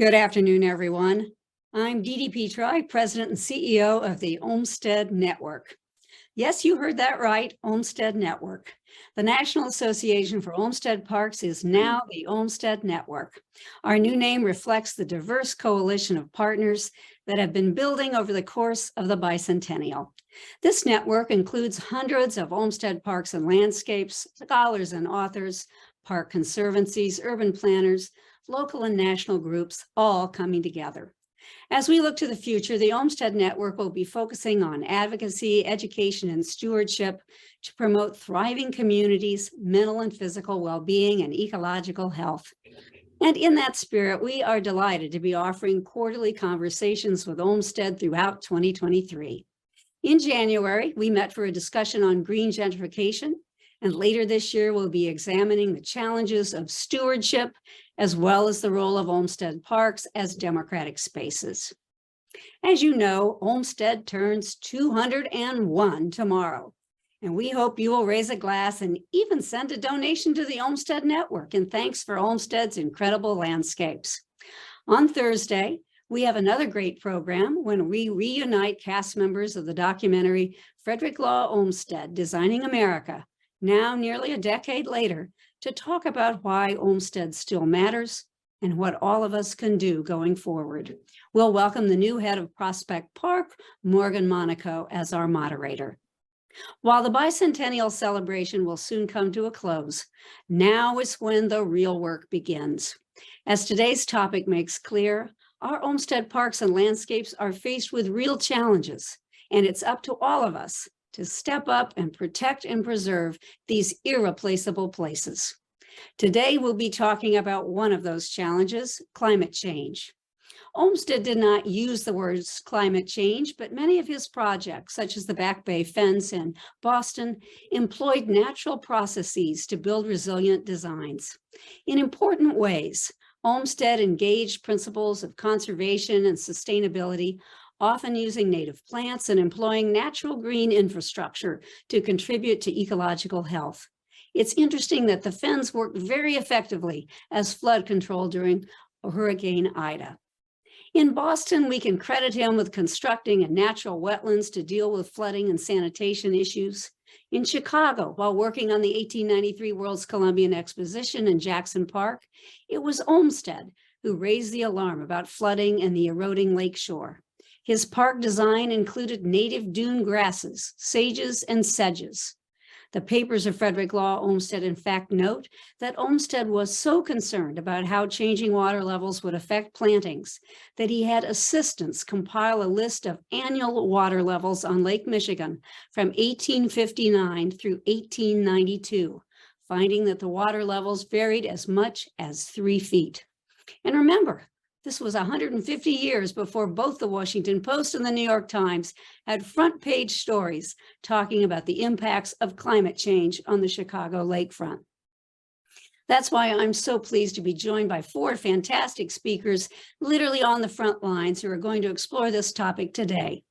Good afternoon, everyone. I'm Dee Dee Petri, President and CEO of the Olmsted Network. Yes, you heard that right, Olmsted Network. The National Association for Olmsted Parks is now the Olmsted Network. Our new name reflects the diverse coalition of partners that have been building over the course of the bicentennial. This network includes hundreds of Olmsted parks and landscapes, scholars and authors, park conservancies, urban planners, local and national groups, all coming together. As we look to the future, the Olmsted Network will be focusing on advocacy, education, and stewardship to promote thriving communities, mental and physical well-being, and ecological health. And in that spirit, we are delighted to be offering quarterly conversations with Olmsted throughout 2023. In January, we met for a discussion on green gentrification, and later this year, we'll be examining the challenges of stewardship, as well as the role of Olmsted parks as democratic spaces. As you know, Olmsted turns 201 tomorrow, and we hope you will raise a glass and even send a donation to the Olmsted Network in thanks for Olmsted's incredible landscapes. On Thursday, we have another great program when we reunite cast members of the documentary Frederick Law Olmsted, Designing America, now nearly a decade later, to talk about why Olmsted still matters and what all of us can do going forward. We'll welcome the new head of Prospect Park, Morgan Monaco, as our moderator. While the bicentennial celebration will soon come to a close, now is when the real work begins. As today's topic makes clear, our Olmsted parks and landscapes are faced with real challenges, and it's up to all of us to step up and protect and preserve these irreplaceable places. Today, we'll be talking about one of those challenges, climate change. Olmsted did not use the words climate change, but many of his projects, such as the Back Bay Fens in Boston, employed natural processes to build resilient designs. In important ways, Olmsted engaged principles of conservation and sustainability, often using native plants and employing natural green infrastructure to contribute to ecological health. It's interesting that the Fens worked very effectively as flood control during Hurricane Ida. In Boston, we can credit him with constructing a natural wetlands to deal with flooding and sanitation issues. In Chicago, while working on the 1893 World's Columbian Exposition in Jackson Park, it was Olmsted who raised the alarm about flooding and the eroding lakeshore. His park design included native dune grasses, sages, and sedges. The papers of Frederick Law Olmsted, in fact, note that Olmsted was so concerned about how changing water levels would affect plantings that he had assistants compile a list of annual water levels on Lake Michigan from 1859 through 1892, finding that the water levels varied as much as 3 feet. And remember, this was 150 years before both the Washington Post and the New York Times had front page stories talking about the impacts of climate change on the Chicago lakefront. That's why I'm so pleased to be joined by 4 fantastic speakers literally on the front lines who are going to explore this topic today.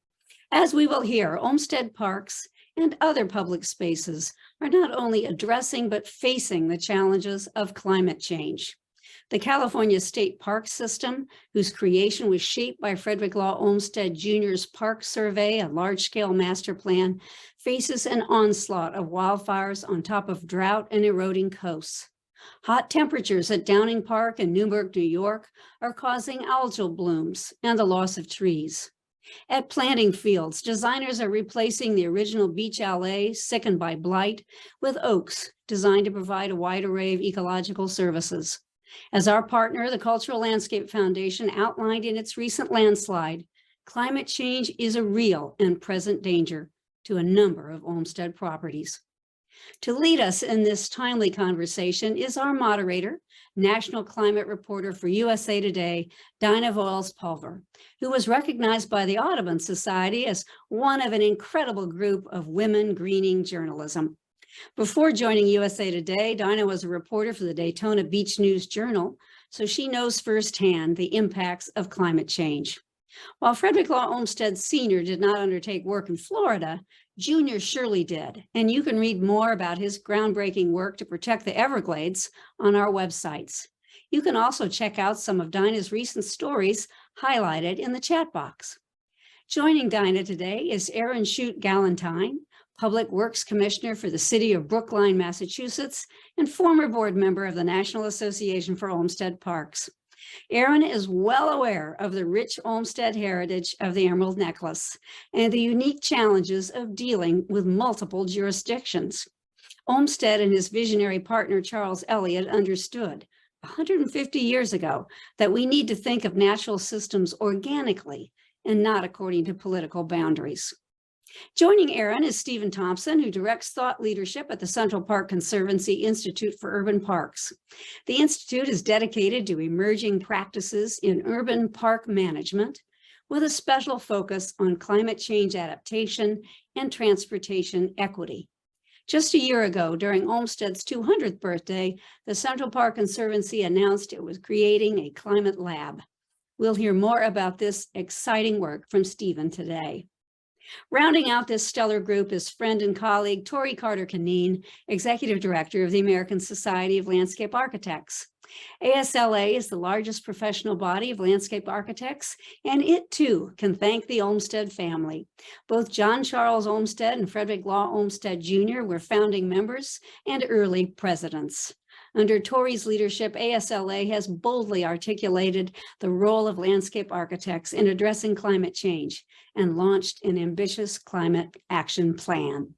As we will hear, Olmsted parks and other public spaces are not only addressing but facing the challenges of climate change. The California State Park System, whose creation was shaped by Frederick Law Olmsted Jr.'s Park Survey, a large-scale master plan, faces an onslaught of wildfires on top of drought and eroding coasts. Hot temperatures at Downing Park in Newburgh, New York, are causing algal blooms and the loss of trees. At planting fields, designers are replacing the original beech allée, sickened by blight, with oaks designed to provide a wide array of ecological services. As our partner, the Cultural Landscape Foundation, outlined in its recent landslide, climate change is a real and present danger to a number of Olmsted properties. To lead us in this timely conversation is our moderator, national climate reporter for USA Today, Dinah Voiles-Pulver, who was recognized by the Audubon Society as one of an incredible group of women greening journalism. Before joining USA Today, Dinah was a reporter for the Daytona Beach News Journal, so she knows firsthand the impacts of climate change. While Frederick Law Olmsted Sr. did not undertake work in Florida, Jr. surely did, and you can read more about his groundbreaking work to protect the Everglades on our websites. You can also check out some of Dinah's recent stories highlighted in the chat box. Joining Dinah today is Aaron Shute-Galentine, Public Works Commissioner for the City of Brookline, Massachusetts, and former board member of the National Association for Olmsted Parks. Aaron is well aware of the rich Olmsted heritage of the Emerald Necklace and the unique challenges of dealing with multiple jurisdictions. Olmsted and his visionary partner, Charles Elliott, understood 150 years ago that we need to think of natural systems organically and not according to political boundaries. Joining Aaron is Stephen Thompson, who directs thought leadership at the Central Park Conservancy Institute for Urban Parks. The Institute is dedicated to emerging practices in urban park management with a special focus on climate change adaptation and transportation equity. Just a year ago, during Olmsted's 200th birthday, the Central Park Conservancy announced it was creating a climate lab. We'll hear more about this exciting work from Stephen today. Rounding out this stellar group is friend and colleague Tori Carter-Canine, Executive Director of the American Society of Landscape Architects. ASLA is the largest professional body of landscape architects, and it too can thank the Olmsted family. Both John Charles Olmsted and Frederick Law Olmsted Jr. were founding members and early presidents. Under Tori's leadership, ASLA has boldly articulated the role of landscape architects in addressing climate change and launched an ambitious climate action plan.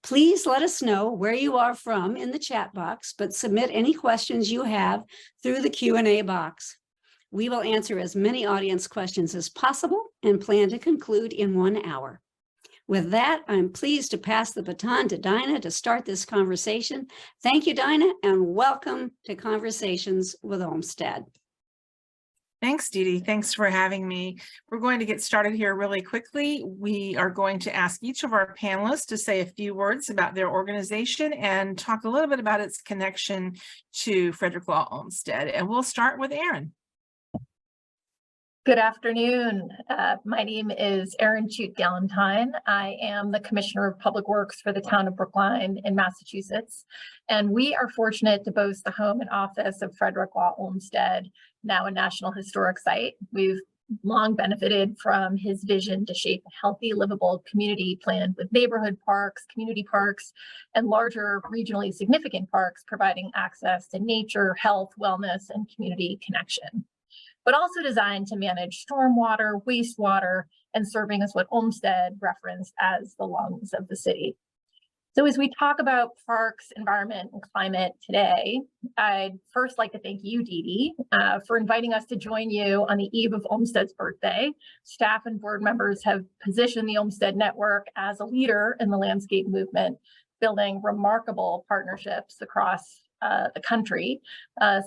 Please let us know where you are from in the chat box, but submit any questions you have through the Q&A box. We will answer as many audience questions as possible and plan to conclude in 1 hour. With that, I'm pleased to pass the baton to Dinah to start this conversation. Thank you, Dinah, and welcome to Conversations with Olmsted. Thanks, Dee Dee. Thanks for having me. We're going to get started here really quickly. We are going to ask each of our panelists to say a few words about their organization and talk a little bit about its connection to Frederick Law Olmsted. And we'll start with Aaron. Good afternoon. My name is Aaron Shute-Galentine. I am the Commissioner of Public Works for the town of Brookline in Massachusetts. And we are fortunate to boast the home and office of Frederick Law Olmsted, now a National Historic Site. We've long benefited from his vision to shape a healthy, livable community planned with neighborhood parks, community parks, and larger regionally significant parks, providing access to nature, health, wellness, and community connection, but also designed to manage stormwater, wastewater, and serving as what Olmsted referenced as the lungs of the city. So as we talk about parks, environment, and climate today, I'd first like to thank you, Dee Dee, for inviting us to join you on the eve of Olmsted's birthday. Staff and board members have positioned the Olmsted Network as a leader in the landscape movement, building remarkable partnerships across the country,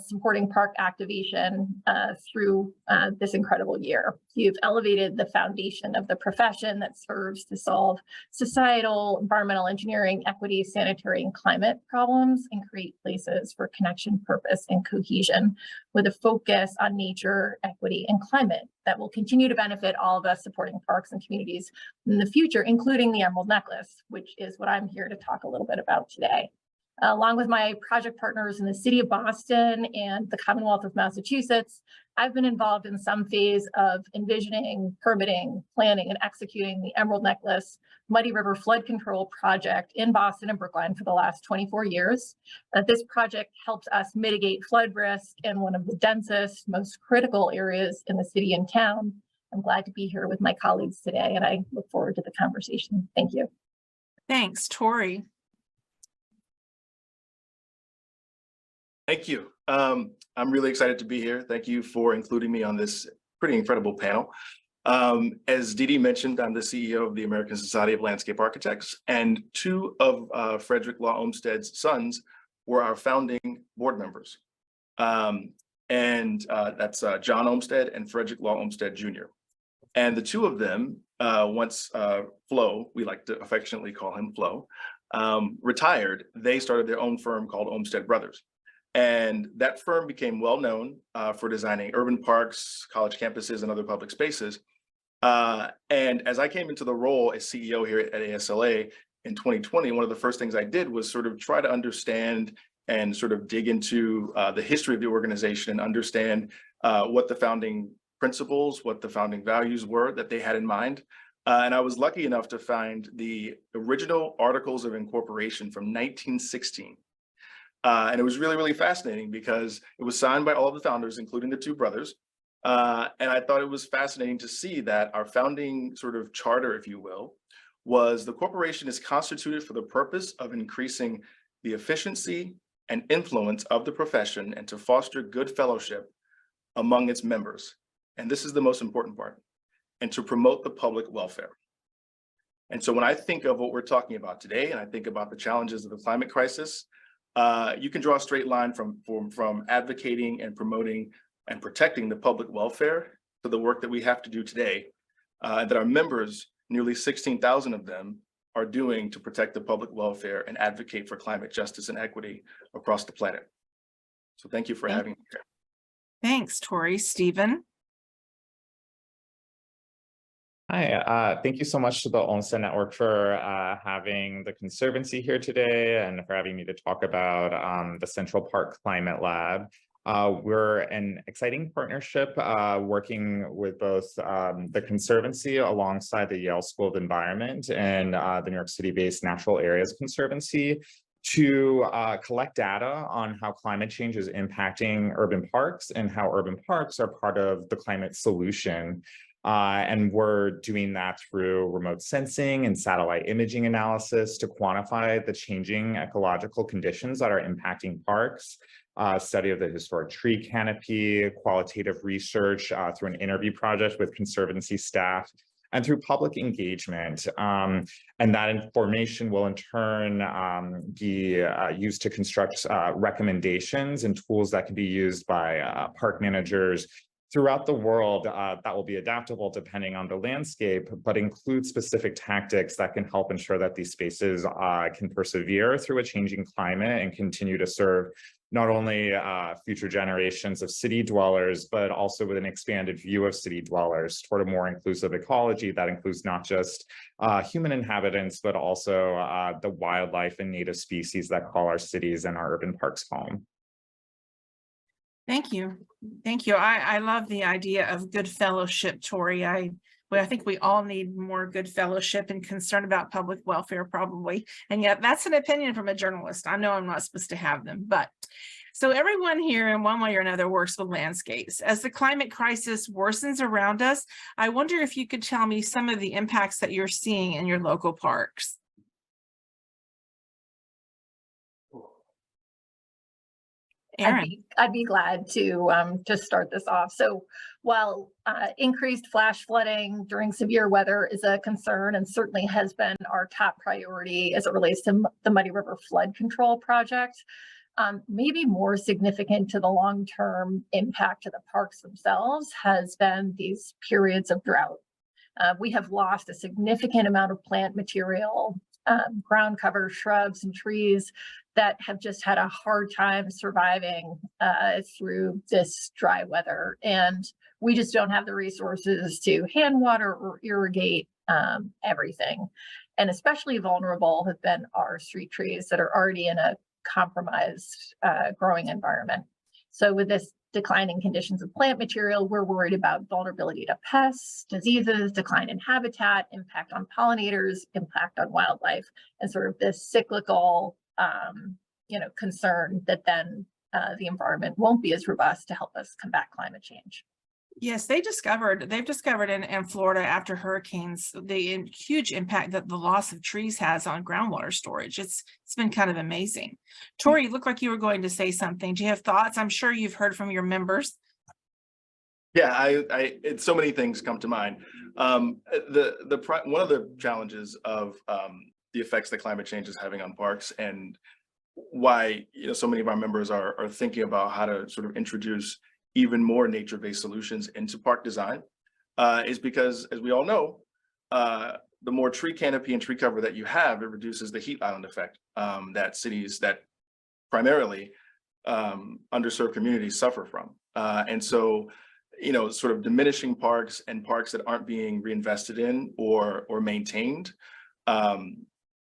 supporting park activation through this incredible year. You've elevated the foundation of the profession that serves to solve societal, environmental engineering, equity, sanitary, and climate problems and create places for connection, purpose, and cohesion with a focus on nature, equity, and climate that will continue to benefit all of us supporting parks and communities in the future, including the Emerald Necklace, which is what I'm here to talk a little bit about today. Along with my project partners in the city of Boston and the Commonwealth of Massachusetts, I've been involved in some phase of envisioning, permitting, planning, and executing the Emerald Necklace Muddy River Flood Control Project in Boston and Brookline for the last 24 years. This project helps us mitigate flood risk in one of the densest, most critical areas in the city and town. I'm glad to be here with my colleagues today, and I look forward to the conversation. Thank you. Thanks, Tori. Thank you. I'm really excited to be here. Thank you for including me on this pretty incredible panel. As Dee Dee mentioned, I'm the CEO of the American Society of Landscape Architects, and two of Frederick Law Olmsted's sons were our founding board members. That's John Olmsted and Frederick Law Olmsted Jr. And the two of them, once Flo, we like to affectionately call him Flo, retired, they started their own firm called Olmsted Brothers. And that firm became well known for designing urban parks, college campuses, and other public spaces. And as I came into the role as CEO here at ASLA in 2020, one of the first things I did was sort of try to understand and sort of dig into the history of the organization and understand what the founding principles, what the founding values were that they had in mind. And I was lucky enough to find the original Articles of Incorporation from 1916. And it was really, really fascinating because it was signed by all of the founders, including the two brothers. And I thought it was fascinating to see that our founding sort of charter, if you will, was the corporation is constituted for the purpose of increasing the efficiency and influence of the profession and to foster good fellowship among its members. And this is the most important part, and to promote the public welfare. And so when I think of what we're talking about today, and I think about the challenges of the climate crisis, you can draw a straight line from advocating and promoting and protecting the public welfare to the work that we have to do today, that our members, nearly 16,000 of them, are doing to protect the public welfare and advocate for climate justice and equity across the planet. So thank you for having me here. Thanks, Tori. Stephen? Hi, thank you so much to the Olmsted Network for having the Conservancy here today and for having me to talk about the Central Park Climate Lab. We're an exciting partnership working with both the Conservancy alongside the Yale School of Environment and the New York City-based Natural Areas Conservancy to collect data on how climate change is impacting urban parks and how urban parks are part of the climate solution. And we're doing that through remote sensing and satellite imaging analysis to quantify the changing ecological conditions that are impacting parks, study of the historic tree canopy, qualitative research through an interview project with Conservancy staff, and through public engagement. And that information will in turn be used to construct recommendations and tools that can be used by park managers throughout the world that will be adaptable depending on the landscape, but include specific tactics that can help ensure that these spaces can persevere through a changing climate and continue to serve not only future generations of city dwellers, but also with an expanded view of city dwellers toward a more inclusive ecology that includes not just human inhabitants, but also the wildlife and native species that call our cities and our urban parks home. Thank you. Thank you. I love the idea of good fellowship, Tori. I think we all need more good fellowship and concern about public welfare probably. And yet that's an opinion from a journalist. I know I'm not supposed to have them, but so everyone here in one way or another works with landscapes. As the climate crisis worsens around us, I wonder if you could tell me some of the impacts that you're seeing in your local parks. I'd be glad to start this off. So while increased flash flooding during severe weather is a concern and certainly has been our top priority as it relates to the Muddy River Flood Control Project, maybe more significant to the long-term impact to the parks themselves has been these periods of drought. We have lost a significant amount of plant material, ground cover, shrubs and trees that have just had a hard time surviving through this dry weather. And we just don't have the resources to hand water or irrigate everything. And especially vulnerable have been our street trees that are already in a compromised growing environment. So with this declining conditions of plant material, we're worried about vulnerability to pests, diseases, decline in habitat, impact on pollinators, impact on wildlife, and sort of this cyclical concern that then the environment won't be as robust to help us combat climate change. Yes, they've discovered in Florida after hurricanes, the huge impact that the loss of trees has on groundwater storage. It's been kind of amazing. Tori, you look like you were going to say something. Do you have thoughts? I'm sure you've heard from your members. Yeah, it's so many things come to mind. One of the challenges of the effects that climate change is having on parks and why so many of our members are thinking about how to sort of introduce even more nature-based solutions into park design is because, as we all know, the more tree canopy and tree cover that you have, it reduces the heat island effect that cities that primarily underserved communities suffer from. And so, sort of diminishing parks and parks that aren't being reinvested in or maintained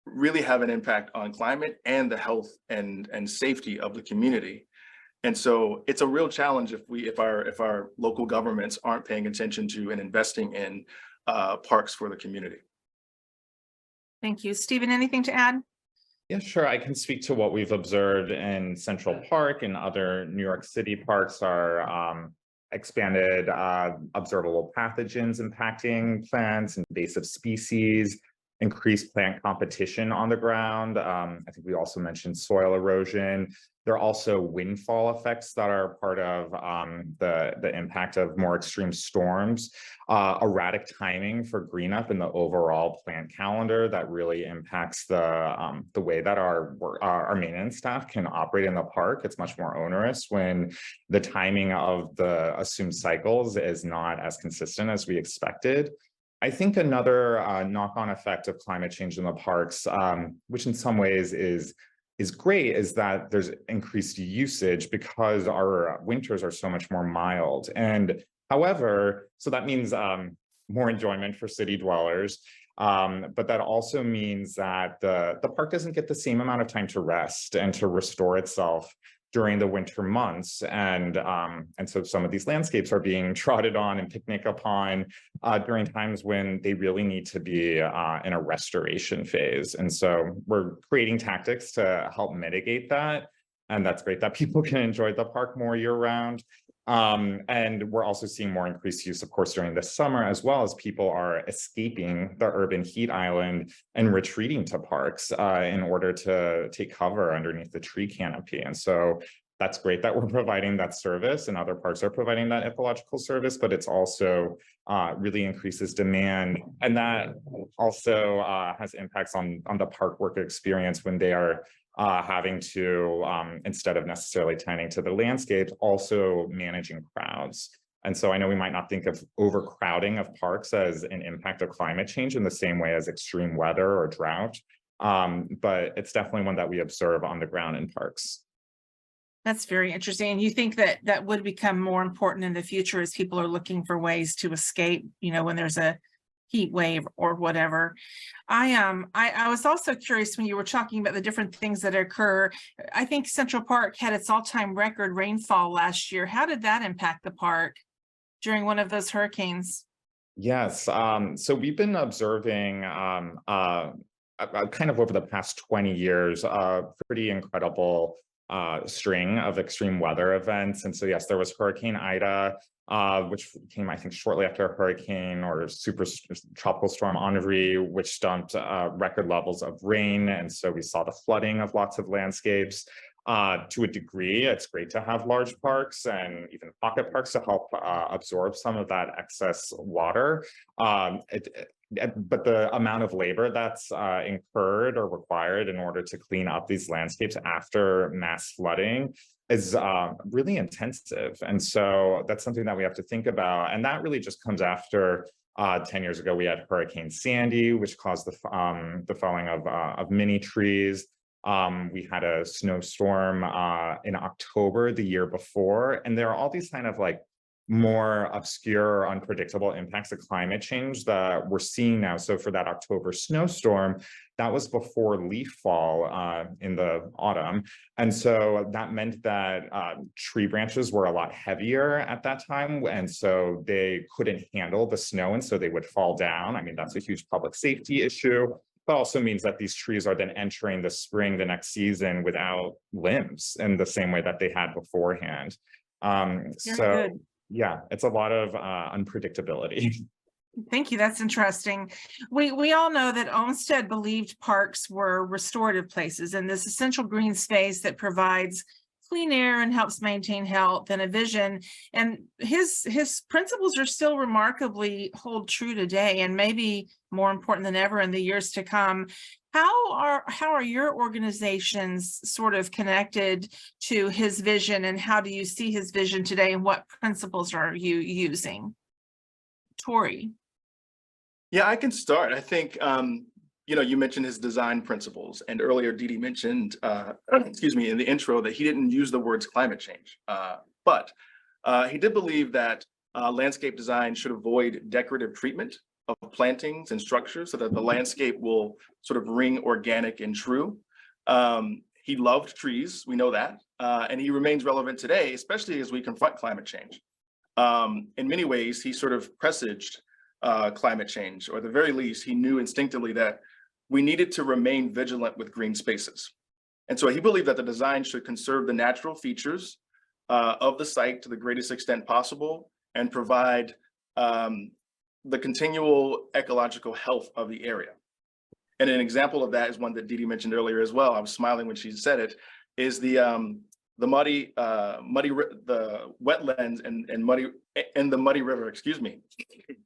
really have an impact on climate and the health and safety of the community. And so it's a real challenge if our local governments aren't paying attention to and investing in parks for the community. Thank you. Stephen, anything to add? Yeah, sure. I can speak to what we've observed in Central Park and other New York City parks are expanded observable pathogens impacting plants, invasive species, increased plant competition on the ground. I think we also mentioned soil erosion. There are also windfall effects that are part of the impact of more extreme storms, erratic timing for green up in the overall plant calendar that really impacts the way that our maintenance staff can operate in the park. It's much more onerous when the timing of the assumed cycles is not as consistent as we expected. I think another knock-on effect of climate change in the parks, which in some ways is great, is that there's increased usage because our winters are so much more mild. And however, so that means more enjoyment for city dwellers, but that also means that the park doesn't get the same amount of time to rest and to restore itself during the winter months. And so some of these landscapes are being trotted on and picnic upon during times when they really need to be in a restoration phase. And so we're creating tactics to help mitigate that. And that's great that people can enjoy the park more year round. And we're also seeing more increased use, of course, during the summer, as well as people are escaping the urban heat island and retreating to parks in order to take cover underneath the tree canopy. And so that's great that we're providing that service, and other parks are providing that ecological service, but it's also really increases demand. And that also has impacts on the park worker experience when they are having to, instead of necessarily tending to the landscapes, also managing crowds. And so I know we might not think of overcrowding of parks as an impact of climate change in the same way as extreme weather or drought, but it's definitely one that we observe on the ground in parks. That's very interesting. And you think that that would become more important in the future as people are looking for ways to escape, when there's a heat wave or whatever. I was also curious when you were talking about the different things that occur. I think Central Park had its all-time record rainfall last year. How did that impact the park during one of those hurricanes? Yes, so we've been observing kind of over the past 20 years, a pretty incredible string of extreme weather events. And so yes, there was Hurricane Ida, which came, I think, shortly after a hurricane, or super tropical storm Henri, which dumped record levels of rain. And so we saw the flooding of lots of landscapes. To a degree, it's great to have large parks and even pocket parks to help absorb some of that excess water. But the amount of labor that's incurred or required in order to clean up these landscapes after mass flooding is really intensive. And so that's something that we have to think about. And that really just comes after 10 years ago, we had Hurricane Sandy, which caused the felling of many trees. We had a snowstorm in October the year before. And there are all these kind of like more obscure or unpredictable impacts of climate change that we're seeing now. So for that October snowstorm, that was before leaf fall in the autumn. And so that meant that tree branches were a lot heavier at that time. And so they couldn't handle the snow, and so they would fall down. I mean, that's a huge public safety issue, but also means that these trees are then entering the spring the next season without limbs in the same way that they had beforehand. Good. Yeah, it's a lot of unpredictability. Thank you. That's interesting. We all know that Olmsted believed parks were restorative places, and this essential green space that provides clean air and helps maintain health and a vision. And his principles are still remarkably hold true today, and maybe more important than ever in the years to come. How are your organizations sort of connected to his vision, and how do you see his vision today, and what principles are you using? Tori. Yeah, I can start. I think, you mentioned his design principles, and earlier Dee Dee mentioned, excuse me, in the intro that he didn't use the words climate change, but he did believe that landscape design should avoid decorative treatment of plantings and structures so that the landscape will sort of ring organic and true. He loved trees, we know that, and he remains relevant today, especially as we confront climate change. In many ways, he sort of presaged climate change, or at the very least, he knew instinctively that we needed to remain vigilant with green spaces. And so he believed that the design should conserve the natural features of the site to the greatest extent possible and provide the continual ecological health of the area. And an example of that is one that Dee Dee mentioned earlier as well. I was smiling when she said it, is the wetlands and the Muddy River, excuse me,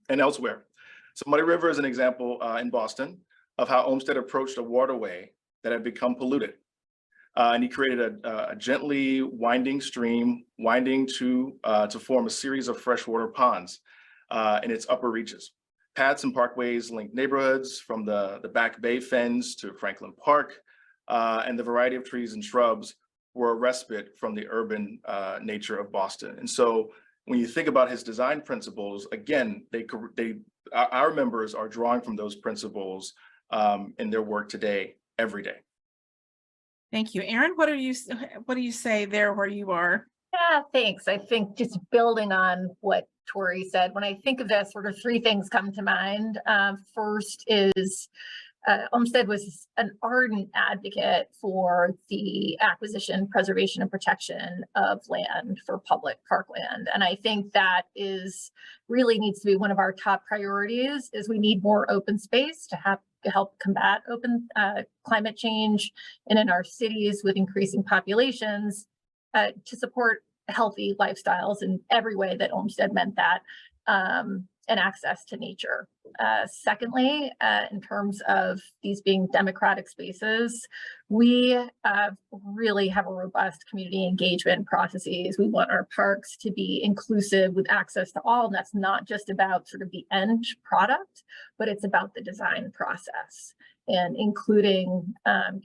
and elsewhere. So Muddy River is an example in Boston of how Olmsted approached a waterway that had become polluted. And he created a gently winding stream, winding to form a series of freshwater ponds in its upper reaches. Paths and parkways linked neighborhoods from the Back Bay Fens to Franklin Park, and the variety of trees and shrubs were a respite from the urban nature of Boston. And so when you think about his design principles, again, our members are drawing from those principles in their work today, every day. Thank you. Erin, what do you say there where you are? Yeah, thanks. I think just building on what Tori said, when I think of this, sort of three things come to mind. First is Olmsted was an ardent advocate for the acquisition, preservation, and protection of land for public parkland. And I think that really needs to be one of our top priorities, is we need more open space to help combat climate change and in our cities with increasing populations, to support healthy lifestyles in every way that Olmsted meant that, and access to nature. Secondly, in terms of these being democratic spaces, we really have a robust community engagement processes. We want our parks to be inclusive with access to all, and that's not just about sort of the end product, but it's about the design process and including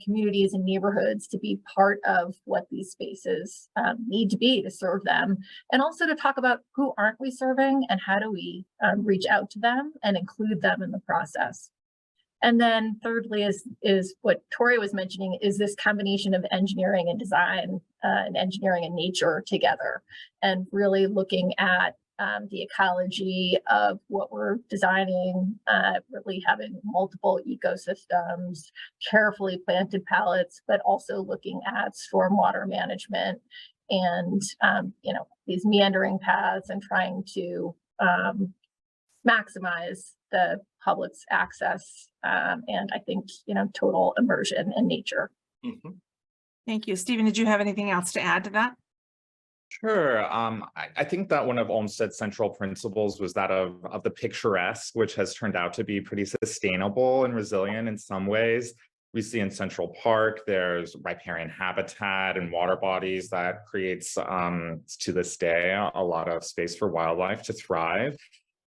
communities and neighborhoods to be part of what these spaces need to be to serve them, and also to talk about who aren't we serving and how do we reach out to them and include them in the process. And then thirdly is what Tori was mentioning, is this combination of engineering and design and engineering and nature together, and really looking at the ecology of what we're designing, really having multiple ecosystems, carefully planted palettes, but also looking at stormwater management and these meandering paths, and trying to maximize the public's access and I think total immersion in nature. Mm-hmm. Thank you. Stephen, did you have anything else to add to that? Sure. I think that one of Olmsted's central principles was that of the picturesque, which has turned out to be pretty sustainable and resilient in some ways. We see in Central Park, there's riparian habitat and water bodies that creates, to this day, a lot of space for wildlife to thrive.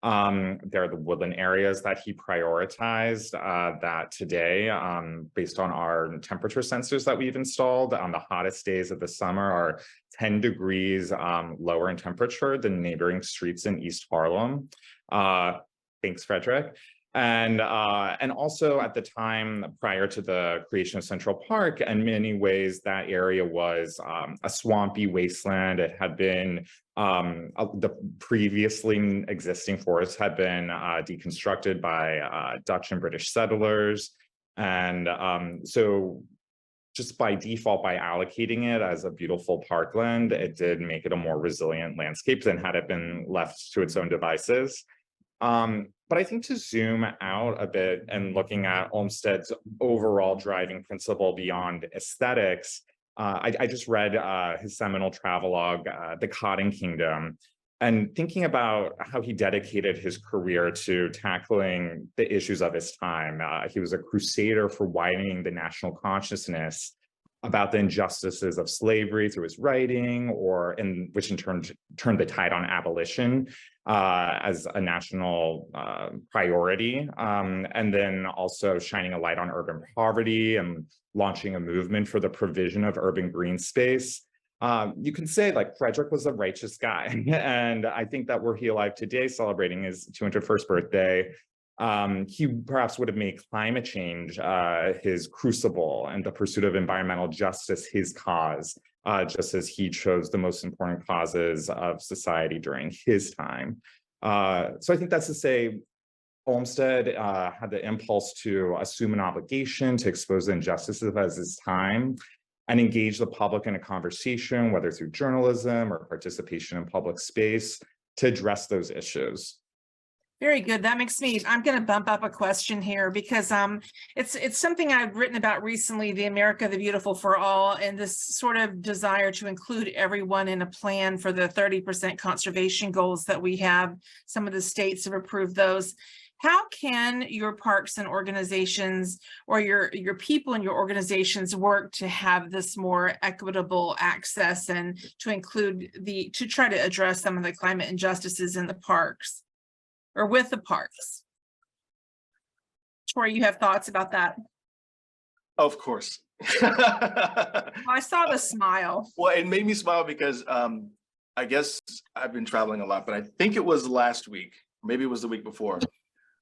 There are the woodland areas that he prioritized that today, based on our temperature sensors that we've installed, on the hottest days of the summer are 10 degrees lower in temperature than neighboring streets in East Harlem. Thanks, Frederick. And also at the time prior to the creation of Central Park, in many ways, that area was a swampy wasteland. It had been, the previously existing forests had been deconstructed by Dutch and British settlers. And so just by default, by allocating it as a beautiful parkland, it did make it a more resilient landscape than had it been left to its own devices. But I think to zoom out a bit and looking at Olmsted's overall driving principle beyond aesthetics, I just read his seminal travelogue, The Cotton Kingdom, and thinking about how he dedicated his career to tackling the issues of his time. He was a crusader for widening the national consciousness about the injustices of slavery through his writing, which in turn turned the tide on abolition as a national priority, and then also shining a light on urban poverty and launching a movement for the provision of urban green space. You can say like Frederick was a righteous guy, and I think that were he alive today celebrating his 201st birthday, he perhaps would have made climate change his crucible and the pursuit of environmental justice his cause, just as he chose the most important causes of society during his time. So I think that's to say, Olmsted had the impulse to assume an obligation to expose the injustices of his time and engage the public in a conversation, whether through journalism or participation in public space, to address those issues. Very good. That makes me, I'm going to bump up a question here because it's something I've written about recently, the America the Beautiful for All, and this sort of desire to include everyone in a plan for the 30% conservation goals that we have. Some of the states have approved those. How can your parks and organizations or your people and your organizations work to have this more equitable access and to include to try to address some of the climate injustices in the parks or with the parks? Troy, you have thoughts about that? Of course. I saw the smile. Well, it made me smile because I guess I've been traveling a lot, but I think it was last week, maybe it was the week before.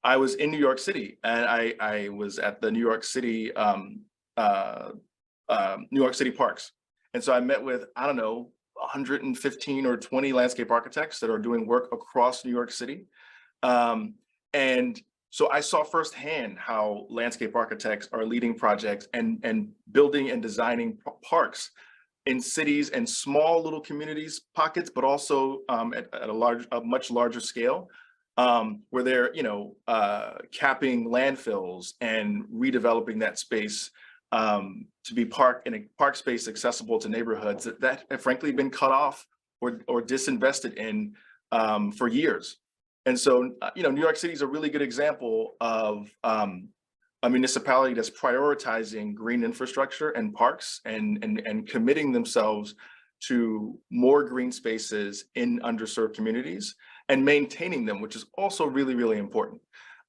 I was in New York City, and I was at the New York City parks. And so I met with, I don't know, 115 or 20 landscape architects that are doing work across New York City. And so I saw firsthand how landscape architects are leading projects and building and designing parks in cities and small little communities, pockets, but also at a much larger scale. Where they're, capping landfills and redeveloping that space to be park space accessible to neighborhoods that have frankly been cut off or disinvested in for years. And so, New York City is a really good example of a municipality that's prioritizing green infrastructure and parks and committing themselves to more green spaces in underserved communities and maintaining them, which is also really, really important.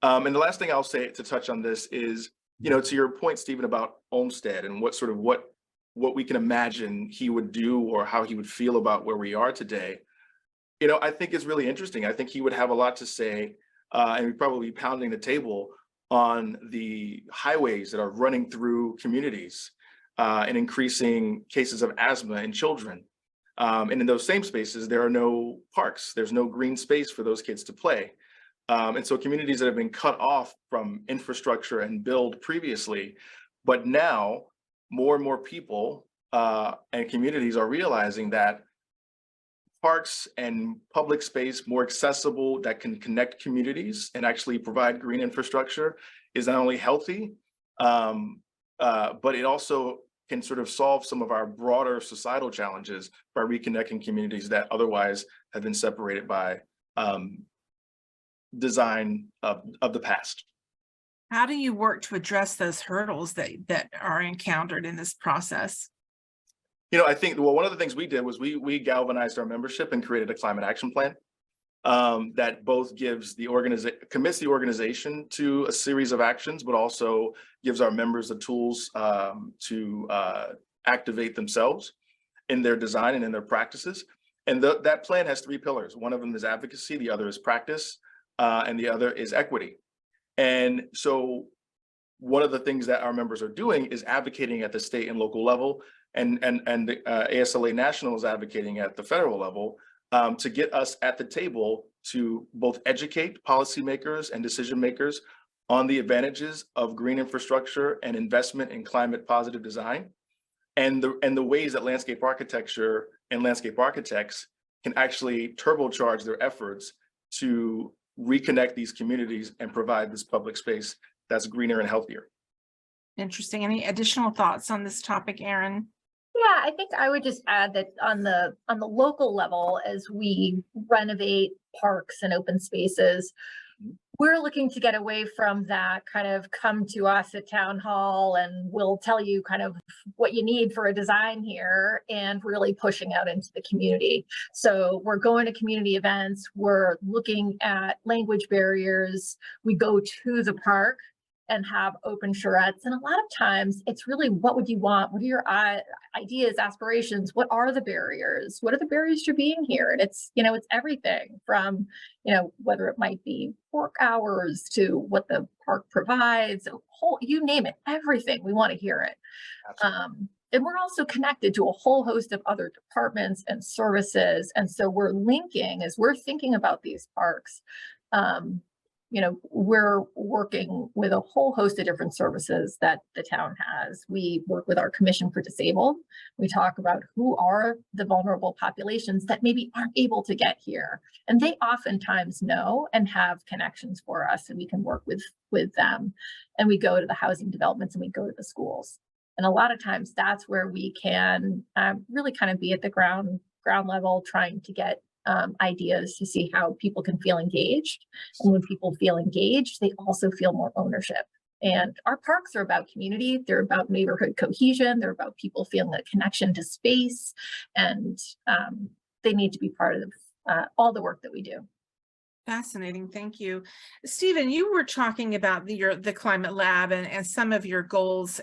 And the last thing I'll say to touch on this is, to your point, Stephen, about Olmsted and what we can imagine he would do or how he would feel about where we are today. I think it's really interesting. I think he would have a lot to say, and we'd probably be pounding the table on the highways that are running through communities and increasing cases of asthma in children. And in those same spaces, there are no parks. There's no green space for those kids to play. And so communities that have been cut off from infrastructure and build previously, but now more and more people and communities are realizing that parks and public space more accessible that can connect communities and actually provide green infrastructure is not only healthy, but it also can sort of solve some of our broader societal challenges by reconnecting communities that otherwise have been separated by design of the past. How do you work to address those hurdles that are encountered in this process? I think, well, one of the things we did was we galvanized our membership and created a climate action plan that both commits the organization to a series of actions, but also gives our members the tools to activate themselves in their design and in their practices. And that plan has three pillars. One of them is advocacy, the other is practice, and the other is equity. And so one of the things that our members are doing is advocating at the state and local level, and the ASLA National is advocating at the federal level to get us at the table to both educate policymakers and decision makers on the advantages of green infrastructure and investment in climate positive design, and the ways that landscape architecture and landscape architects can actually turbocharge their efforts to reconnect these communities and provide this public space that's greener and healthier. Interesting. Any additional thoughts on this topic, Erin? Yeah, I think I would just add that on the local level, as we renovate parks and open spaces, we're looking to get away from that kind of come to us at town hall and we'll tell you kind of what you need for a design here, and really pushing out into the community. So we're going to community events, we're looking at language barriers, we go to the park and have open charrettes. And a lot of times it's really, what would you want? What are your ideas, aspirations? What are the barriers? What are the barriers to being here? And it's, it's everything from, whether it might be work hours to what the park provides, you name it, everything. We want to hear it. And we're also connected to a whole host of other departments and services. And so we're linking, as we're thinking about these parks, we're working with a whole host of different services that the town has. We work with our Commission for Disabled. We talk about who are the vulnerable populations that maybe aren't able to get here. And they oftentimes know and have connections for us, and we can work with them. And we go to the housing developments and we go to the schools. And a lot of times that's where we can really kind of be at the ground level, trying to get ideas to see how people can feel engaged. And when people feel engaged, they also feel more ownership. And our parks are about community. They're about neighborhood cohesion. They're about people feeling a connection to space. And they need to be part of all the work that we do. Fascinating. Thank you. Stephen, you were talking about the Climate Lab and some of your goals.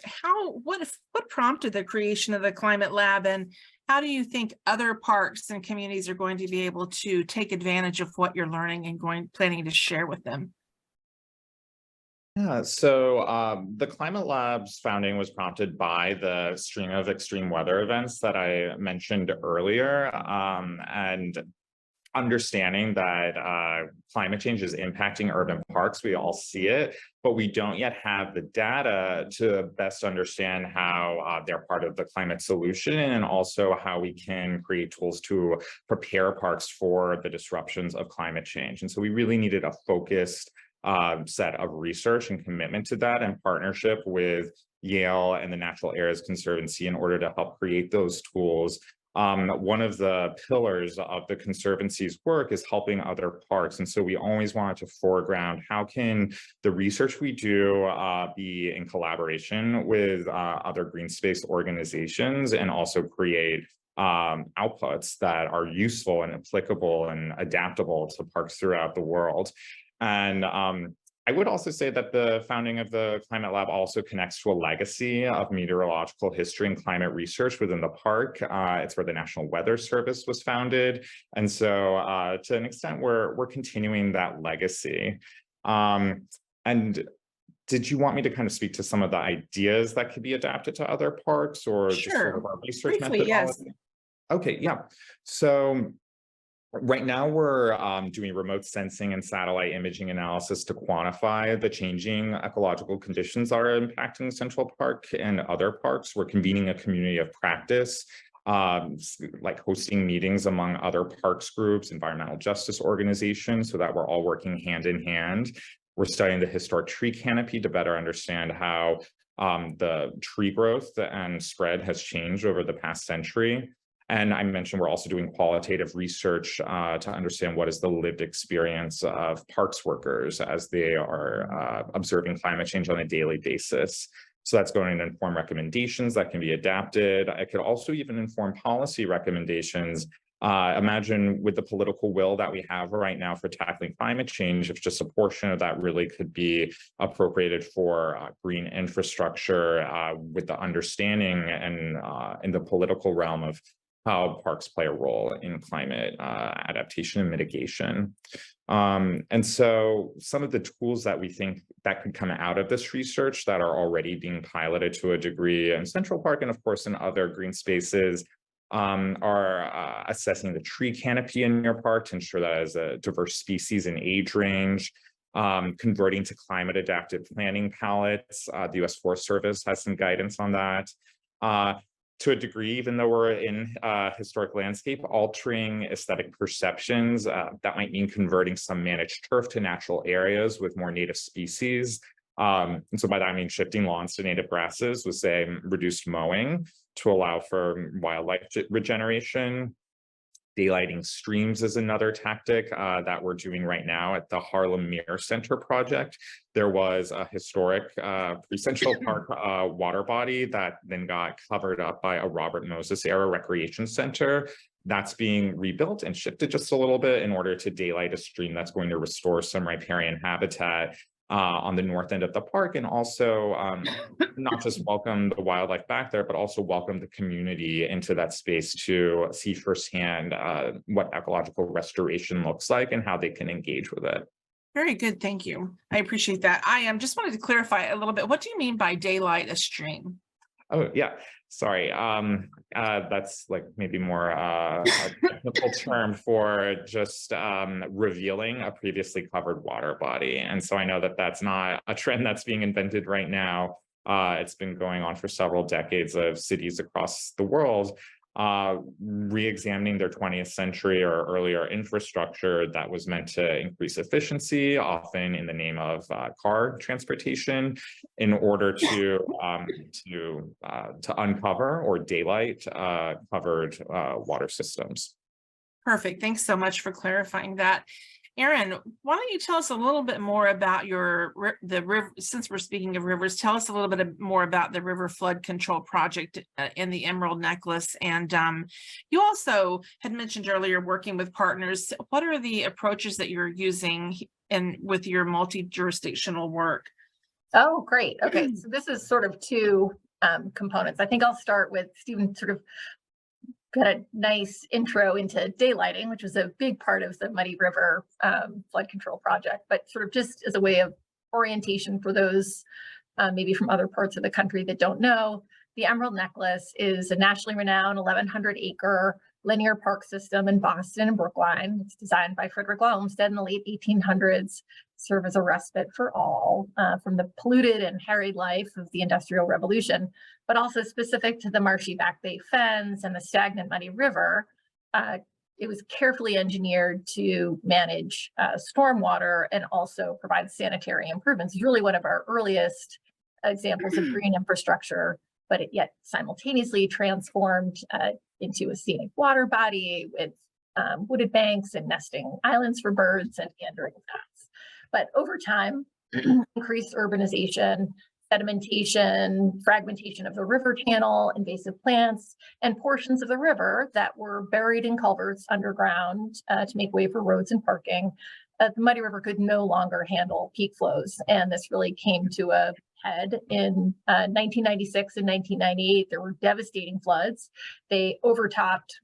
What prompted the creation of the Climate Lab, and how do you think other parks and communities are going to be able to take advantage of what you're learning and planning to share with them? Yeah, so the Climate Lab's founding was prompted by the string of extreme weather events that I mentioned earlier, and understanding that climate change is impacting urban parks. We all see it, but we don't yet have the data to best understand how they're part of the climate solution, and also how we can create tools to prepare parks for the disruptions of climate change. And so we really needed a focused set of research and commitment to that, in partnership with Yale and the Natural Areas Conservancy, in order to help create those tools. One of the pillars of the Conservancy's work is helping other parks. And so we always wanted to foreground, how can the research we do be in collaboration with other green space organizations, and also create outputs that are useful and applicable and adaptable to parks throughout the world. And I would also say that the founding of the Climate Lab also connects to a legacy of meteorological history and climate research within the park. It's where the National Weather Service was founded. And so to an extent, we're continuing that legacy. And did you want me to kind of speak to some of the ideas that could be adapted to other parks, or just sort of our research methodology? Yes. Okay, yeah. So right now, we're doing remote sensing and satellite imaging analysis to quantify the changing ecological conditions that are impacting Central Park and other parks. We're convening a community of practice, like hosting meetings among other parks groups, environmental justice organizations, so that we're all working hand in hand. We're studying the historic tree canopy to better understand how the tree growth and spread has changed over the past century. And I mentioned we're also doing qualitative research to understand what is the lived experience of parks workers as they are observing climate change on a daily basis. So that's going to inform recommendations that can be adapted. It could also even inform policy recommendations. Imagine, with the political will that we have right now for tackling climate change, if just a portion of that really could be appropriated for green infrastructure, with the understanding and in the political realm of how parks play a role in climate adaptation and mitigation. And so some of the tools that we think that could come out of this research that are already being piloted to a degree in Central Park, and of course in other green spaces, are assessing the tree canopy in your park to ensure that it has a diverse species and age range, converting to climate adaptive planning palettes. The U.S. Forest Service has some guidance on that. To a degree, even though we're in historic landscape, altering aesthetic perceptions, that might mean converting some managed turf to natural areas with more native species. And so by that, I mean shifting lawns to native grasses with, say, reduced mowing to allow for wildlife regeneration. Daylighting streams is another tactic that we're doing right now at the Harlem Mirror Center project. There was a historic pre-Central Park water body that then got covered up by a Robert Moses era recreation center. That's being rebuilt and shifted just a little bit in order to daylight a stream that's going to restore some riparian habitat. on the north end of the park, and also not just welcome the wildlife back there, but also welcome the community into that space to see firsthand what ecological restoration looks like and how they can engage with it. Very good, thank you. I appreciate that. I just wanted to clarify a little bit. What do you mean by daylight a stream? Oh, yeah, sorry. That's like maybe more a technical term for just revealing a previously covered water body. And so I know that that's not a trend that's being invented right now. It's been going on for several decades of cities across the world re-examining their 20th century or earlier infrastructure that was meant to increase efficiency, often in the name of car transportation, in order to uncover or daylight covered water systems. Perfect. Thanks so much for clarifying that. Erin, why don't you tell us a little bit more about the river, since we're speaking of rivers, tell us a little bit more about the river flood control project in the Emerald Necklace. And you also had mentioned earlier working with partners. What are the approaches that you're using with your multi-jurisdictional work? Oh, great. Okay, so this is sort of two components. I think I'll start with Stephen sort of got a nice intro into daylighting, which was a big part of the Muddy River flood control project, but sort of just as a way of orientation for those maybe from other parts of the country that don't know, the Emerald Necklace is a nationally renowned 1,100-acre linear park system in Boston and Brookline. It's designed by Frederick Law Olmsted in the late 1800s, serve as a respite for all from the polluted and harried life of the Industrial Revolution, but also specific to the marshy Back Bay Fens and the stagnant Muddy River. It was carefully engineered to manage stormwater and also provide sanitary improvements. It's really one of our earliest examples of green infrastructure, but it yet simultaneously transformed into a scenic water body with wooded banks and nesting islands for birds and meandering paths. But over time, increased urbanization, sedimentation, fragmentation of the river channel, invasive plants, and portions of the river that were buried in culverts underground to make way for roads and parking, the Muddy River could no longer handle peak flows. And this really came to a head in 1996 and 1998. There were devastating floods. They overtopped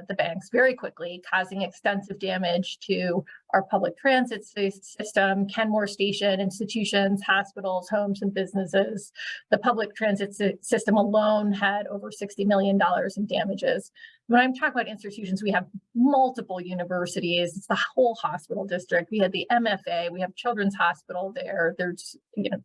the banks very quickly, causing extensive damage to our public transit system, Kenmore Station, institutions, hospitals, homes, and businesses. The public transit system alone had over $60 million in damages. When I'm talking about institutions, we have multiple universities. It's the whole hospital district. We had the MFA. We have Children's Hospital there. There's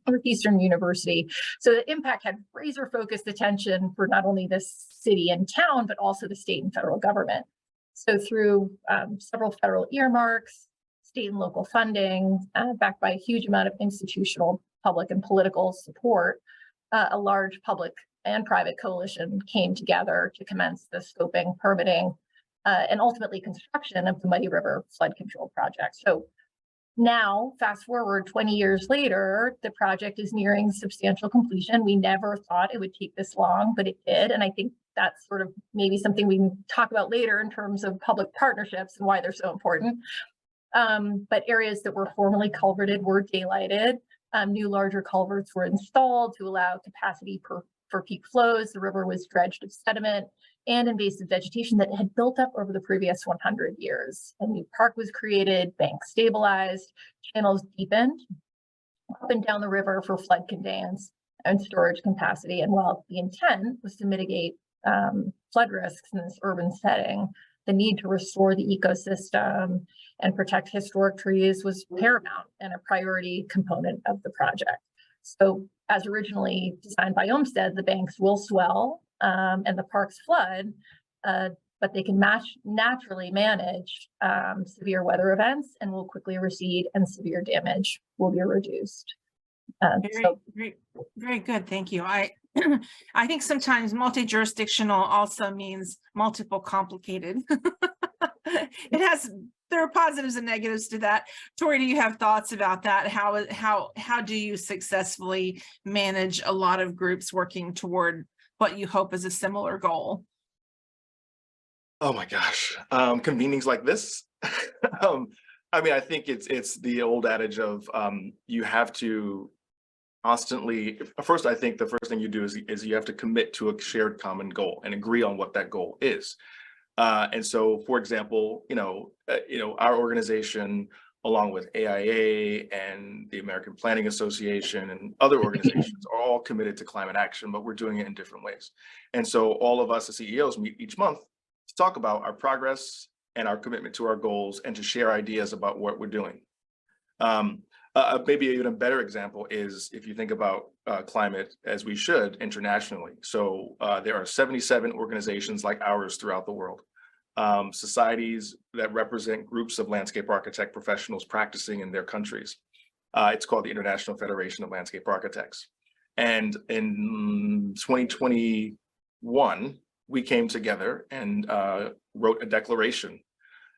Northeastern University. So the impact had razor-focused attention for not only this city and town, but also the state and federal government. So through several federal earmarks, state and local funding, backed by a huge amount of institutional, public, and political support, a large public and private coalition came together to commence the scoping, permitting, and ultimately construction of the Muddy River Flood Control Project. So now, fast forward 20 years later, the project is nearing substantial completion. We never thought it would take this long, but it did. And I think that's sort of maybe something we can talk about later in terms of public partnerships and why they're so important. But areas that were formerly culverted were daylighted. New larger culverts were installed to allow capacity for peak flows. The river was dredged of sediment and invasive vegetation that had built up over the previous 100 years. A new park was created, banks stabilized, channels deepened up and down the river for flood conveyance and storage capacity. And while the intent was to mitigate flood risks in this urban setting, the need to restore the ecosystem and protect historic trees was paramount and a priority component of the project. So as originally designed by Olmsted, the banks will swell and the parks flood, but they can naturally manage severe weather events and will quickly recede and severe damage will be reduced. Very good, thank you. I think sometimes multi-jurisdictional also means multiple complicated. There are positives and negatives to that. Tori, do you have thoughts about that? How do you successfully manage a lot of groups working toward what you hope is a similar goal? Oh my gosh, convenings like this. I mean, I think it's the old adage of you have to constantly. First, I think the first thing you do is you have to commit to a shared common goal and agree on what that goal is. And so, for example, our organization, along with AIA and the American Planning Association and other organizations, are all committed to climate action, but we're doing it in different ways. And so, all of us as CEOs meet each month to talk about our progress and our commitment to our goals, and to share ideas about what we're doing. Maybe even a better example is if you think about climate, as we should, internationally. So there are 77 organizations like ours throughout the world, societies that represent groups of landscape architect professionals practicing in their countries. It's called the International Federation of Landscape Architects. And in 2021, we came together and wrote a declaration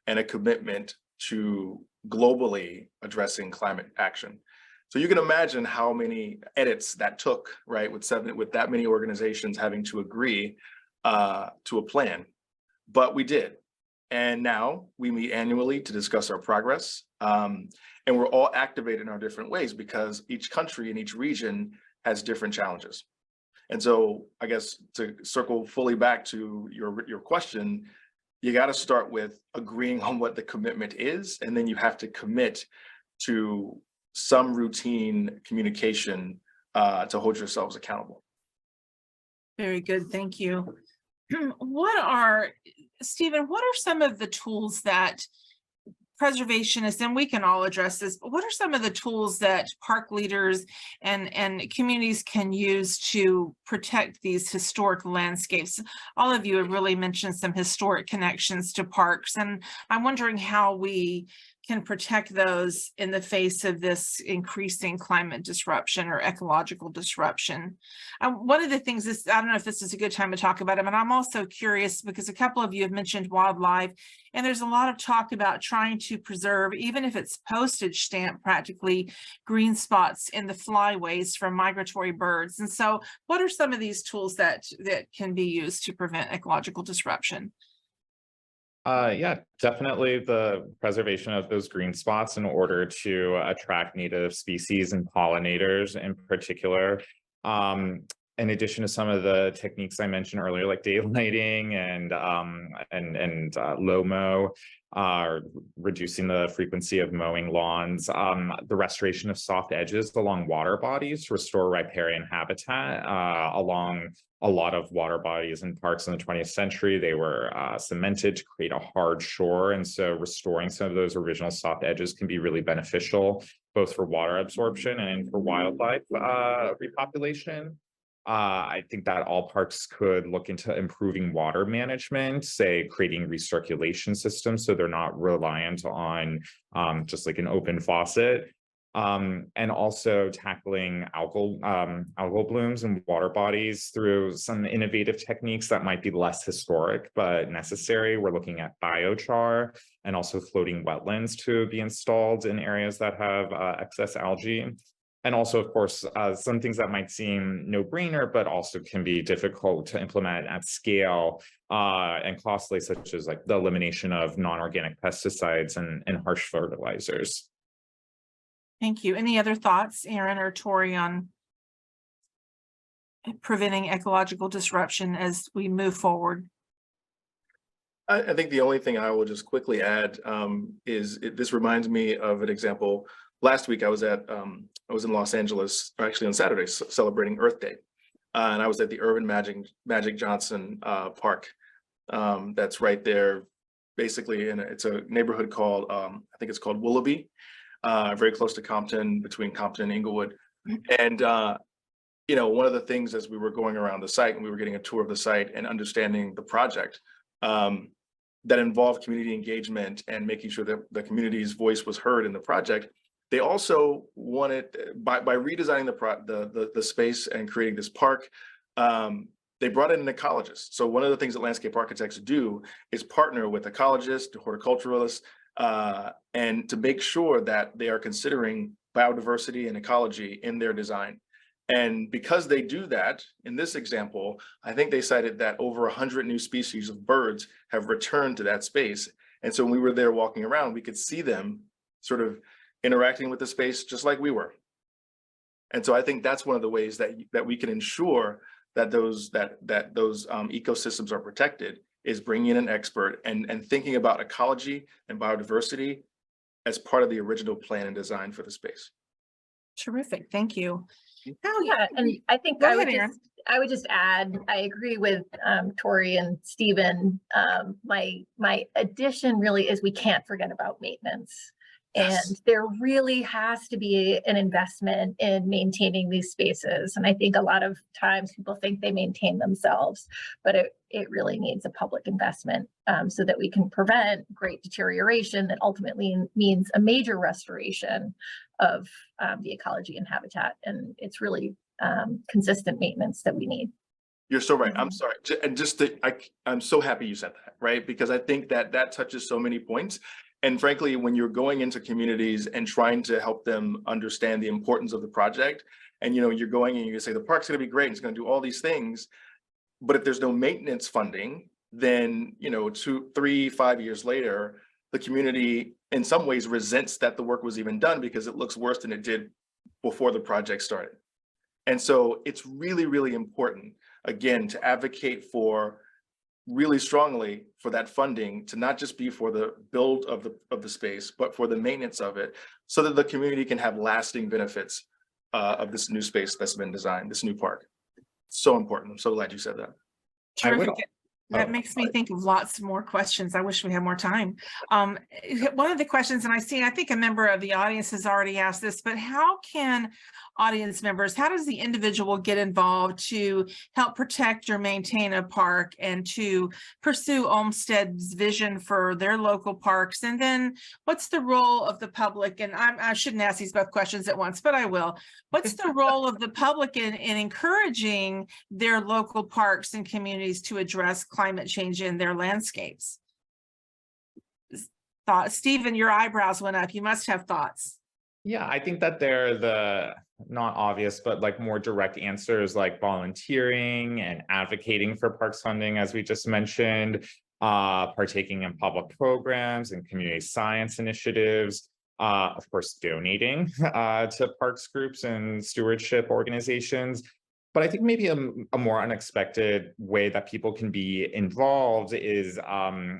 and a commitment to globally addressing climate action. So you can imagine how many edits that took, right? With that many organizations having to agree to a plan, but we did. And now we meet annually to discuss our progress. And we're all activated in our different ways because each country and each region has different challenges. And so I guess to circle fully back to your question, you got to start with agreeing on what the commitment is, and then you have to commit to some routine communication to hold yourselves accountable. Very good, thank you. Stephen, what are some of the tools that preservationists, and we can all address this, but what are some of the tools that park leaders and communities can use to protect these historic landscapes? All of you have really mentioned some historic connections to parks, and I'm wondering how we can protect those in the face of this increasing climate disruption or ecological disruption. One of the things is, I don't know if this is a good time to talk about it, but I'm also curious because a couple of you have mentioned wildlife, and there's a lot of talk about trying to preserve, even if it's postage stamp practically, green spots in the flyways from migratory birds. And so what are some of these tools that can be used to prevent ecological disruption? Yeah, definitely the preservation of those green spots in order to attract native species and pollinators in particular. In addition to some of the techniques I mentioned earlier, like daylighting and low mow, reducing the frequency of mowing lawns, the restoration of soft edges along water bodies to restore riparian habitat along a lot of water bodies and parks in the 20th century. They were cemented to create a hard shore. And so restoring some of those original soft edges can be really beneficial, both for water absorption and for wildlife repopulation. I think that all parks could look into improving water management, say creating recirculation systems so they're not reliant on just like an open faucet. And also tackling algal blooms and water bodies through some innovative techniques that might be less historic but necessary. We're looking at biochar and also floating wetlands to be installed in areas that have excess algae. And also, of course, some things that might seem no-brainer, but also can be difficult to implement at scale and costly, such as like the elimination of non-organic pesticides and harsh fertilizers. Thank you. Any other thoughts, Aaron or Tori, on preventing ecological disruption as we move forward? I think the only thing I will just quickly add is this reminds me of an example. Last week I was in Los Angeles, or actually on Saturday, celebrating Earth Day, and I was at the Urban Magic Johnson Park. That's right there, basically, it's a neighborhood called I think it's called Willoughby, very close to Compton, between Compton and Inglewood. And one of the things as we were going around the site and we were getting a tour of the site and understanding the project, that involved community engagement and making sure that the community's voice was heard in the project. They also wanted, by redesigning the space and creating this park, they brought in an ecologist. So one of the things that landscape architects do is partner with ecologists, horticulturalists, and to make sure that they are considering biodiversity and ecology in their design. And because they do that, in this example, I think they cited that over 100 new species of birds have returned to that space. And so when we were there walking around, we could see them sort of interacting with the space just like we were. And so I think that's one of the ways that we can ensure that those ecosystems are protected, is bringing in an expert and thinking about ecology and biodiversity as part of the original plan and design for the space. Terrific, thank you. Yeah, and I think Go I ahead, would Erin. just, I would just add, I agree with Tori and Stephen. My addition really is we can't forget about maintenance. Yes. And there really has to be an investment in maintaining these spaces. And I think a lot of times people think they maintain themselves, but it really needs a public investment so that we can prevent great deterioration that ultimately means a major restoration of the ecology and habitat. And it's really consistent maintenance that we need. You're so right. I'm sorry. And I'm so happy you said that, right? Because I think that touches so many points. And frankly, when you're going into communities and trying to help them understand the importance of the project, and you're going and you say the park's going to be great, and it's going to do all these things, but if there's no maintenance funding, then 2, 3, 5 years later, the community in some ways resents that the work was even done because it looks worse than it did before the project started. And so it's really, really important, again, to advocate for really strongly for that funding to not just be for the build of the space, but for the maintenance of it, so that the community can have lasting benefits of this new space that's been designed, this new park. So important. I'm so glad you said that. Terrific. That makes me think of lots more questions. I wish we had more time. One of the questions, and I think a member of the audience has already asked this, but how can audience members, how does the individual get involved to help protect or maintain a park and to pursue Olmsted's vision for their local parks? And then what's the role of the public? And I shouldn't ask these both questions at once, but I will. What's the role of the public in encouraging their local parks and communities to address climate change in their landscapes? Stephen, your eyebrows went up. You must have thoughts. Yeah, I think that they're the not obvious, but like more direct answers, like volunteering and advocating for parks funding, as we just mentioned, partaking in public programs and community science initiatives, of course, donating to parks groups and stewardship organizations. But I think maybe a more unexpected way that people can be involved is, in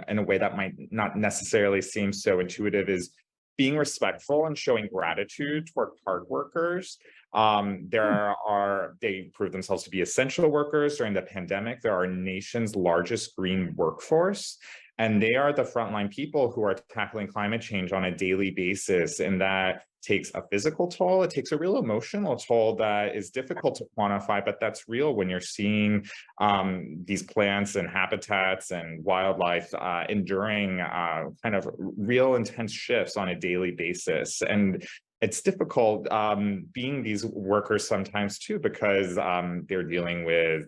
a way that might not necessarily seem so intuitive, is being respectful and showing gratitude toward park workers. They prove themselves to be essential workers during the pandemic. They're our nation's largest green workforce, and they are the frontline people who are tackling climate change on a daily basis. And that takes a physical toll. It takes a real emotional toll that is difficult to quantify, but that's real when you're seeing these plants and habitats and wildlife enduring kind of real intense shifts on a daily basis. And it's difficult being these workers sometimes too, because they're dealing with,